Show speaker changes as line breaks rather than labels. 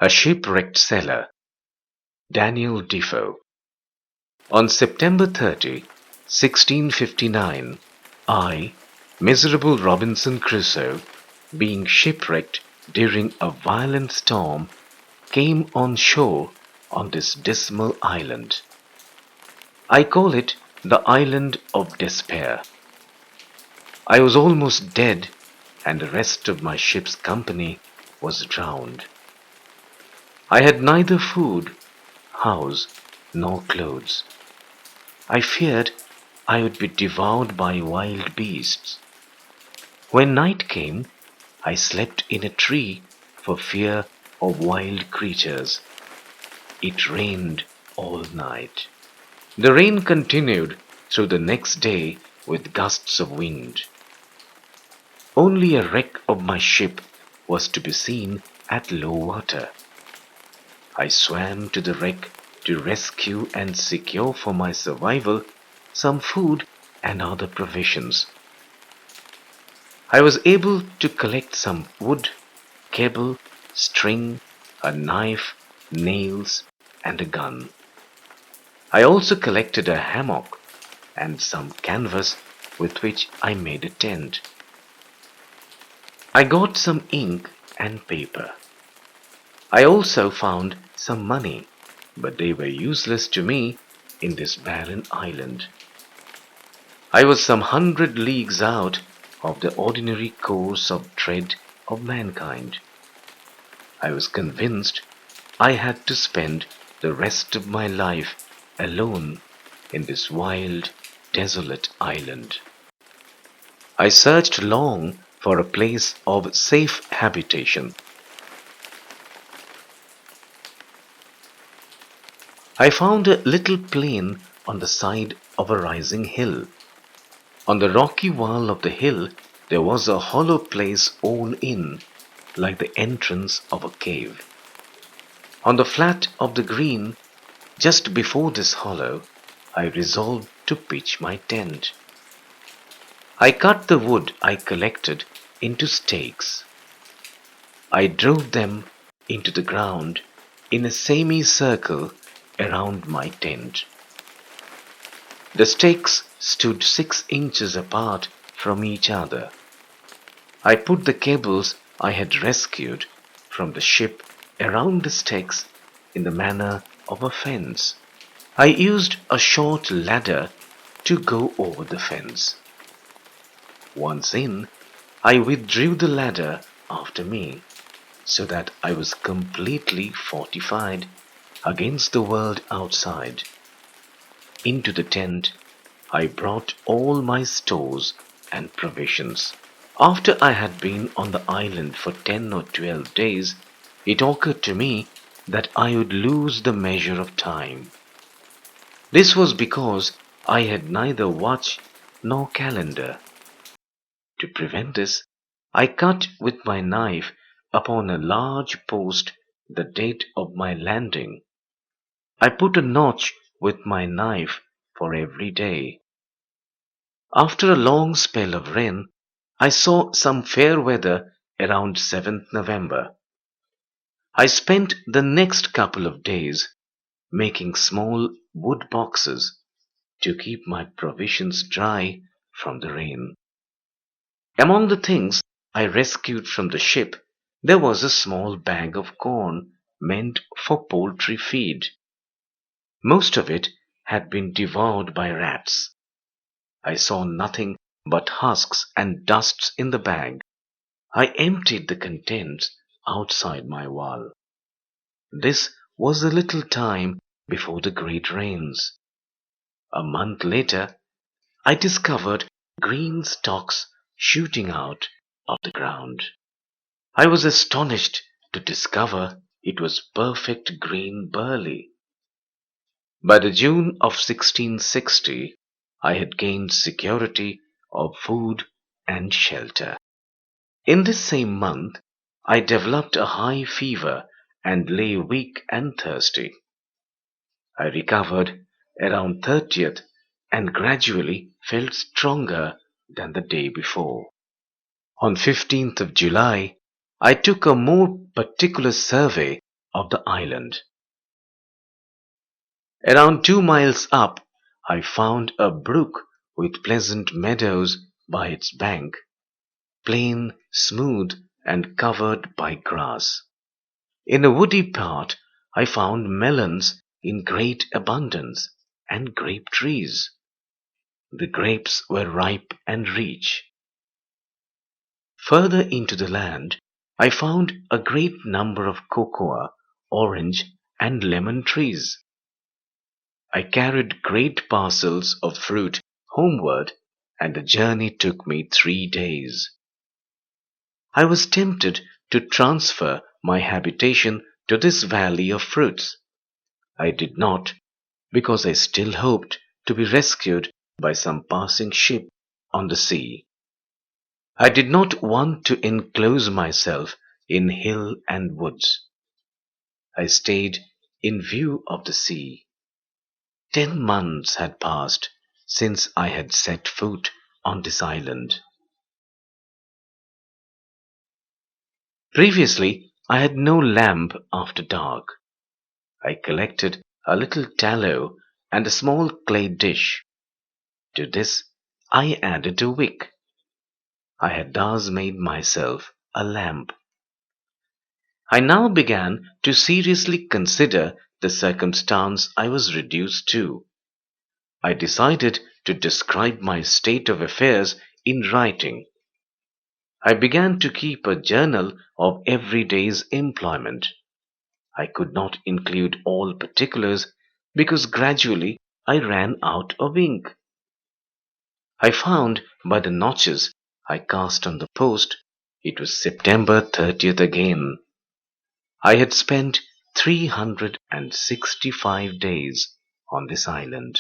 A Shipwrecked Sailor, Daniel Defoe. On September 30, 1659, I, miserable Robinson Crusoe, being shipwrecked during a violent storm, came on shore on this dismal island. I call it the Island of Despair. I was almost dead, and the rest of my ship's company was drowned. I had neither food, house, nor clothes. I feared I would be devoured by wild beasts. When night came, I slept in a tree for fear of wild creatures. It rained all night. The rain continued through the next day with gusts of wind. Only a wreck of my ship was to be seen at low water. I swam to the wreck to rescue and secure for my survival some food and other provisions. I was able to collect some wood, cable, string, a knife, nails, and a gun. I also collected a hammock and some canvas with which I made a tent. I got some ink and paper. I also found some money, but they were useless to me in this barren island. I was some 100 leagues out of the ordinary course of tread of mankind. I was convinced I had to spend the rest of my life alone in this wild, desolate island. I searched long for a place of safe habitation. I found a little plain on the side of a rising hill. On the rocky wall of the hill there was a hollow place worn in, like the entrance of a cave. On the flat of the green, just before this hollow, I resolved to pitch my tent. I cut the wood I collected into stakes. I drove them into the ground in a semicircle around my tent. The stakes stood 6 inches apart from each other. I put the cables I had rescued from the ship around the stakes in the manner of a fence. I used a short ladder to go over the fence. Once in, I withdrew the ladder after me, so that I was completely fortified against the world outside. Into the tent I brought all my stores and provisions. After I had been on the island for 10 or 12 days, it occurred to me that I would lose the measure of time. This was because I had neither watch nor calendar. To prevent this, I cut with my knife upon a large post the date of my landing. I put a notch with my knife for every day. After a long spell of rain, I saw some fair weather around 7th November. I spent the next couple of days making small wood boxes to keep my provisions dry from the rain. Among the things I rescued from the ship, there was a small bag of corn meant for poultry feed. Most of it had been devoured by rats. I saw nothing but husks and dusts in the bag. I emptied the contents outside my wall. This was a little time before the great rains. A month later, I discovered green stalks shooting out of the ground. I was astonished to discover it was perfect green barley. By the June of 1660, I had gained security of food and shelter. In this same month, I developed a high fever and lay weak and thirsty. I recovered around 30th and gradually felt stronger than the day before. On 15th of July, I took a more particular survey of the island. Around 2 miles up, I found a brook with pleasant meadows by its bank, plain, smooth, and covered by grass. In a woody part, I found melons in great abundance and grape trees. The grapes were ripe and rich. Further into the land, I found a great number of cocoa, orange, and lemon trees. I carried great parcels of fruit homeward, and the journey took me 3 days. I was tempted to transfer my habitation to this valley of fruits. I did not, because I still hoped to be rescued by some passing ship on the sea. I did not want to enclose myself in hill and woods. I stayed in view of the sea. 10 months had passed since I had set foot on this island. Previously, I had no lamp after dark. I collected a little tallow and a small clay dish. To this, I added a wick. I had thus made myself a lamp. I now began to seriously consider the circumstance I was reduced to. I decided to describe my state of affairs in writing. I began to keep a journal of every day's employment. I could not include all particulars because gradually I ran out of ink. I found by the notches I cast on the post it was September 30th again. I had spent 365 days on this island.